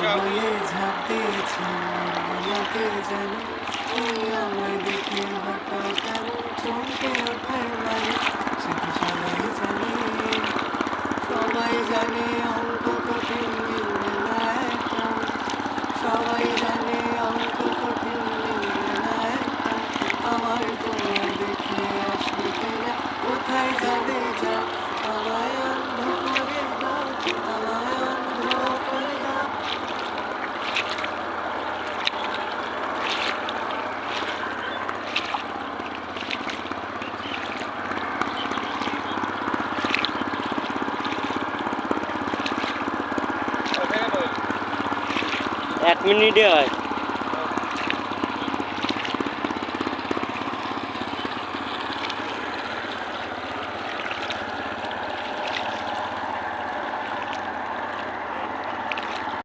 হয়ে ঝাঁপ দিয়েছে আমাকে জানে আমায় দেখে হঠাৎ এমন চমকে ওঠার মানে সে তো সবাই জানে অঙ্ক কঠিন মিলবে না একটা সবাই জানে অঙ্ক কঠিন মিলবে না একটা আমার তোমায় দেখে আসবে কিনা কোথায় যাবে যা আমায় অন্ধ করে দাও আমায় অন্ধ করে দাও এক মিনিটে হয়।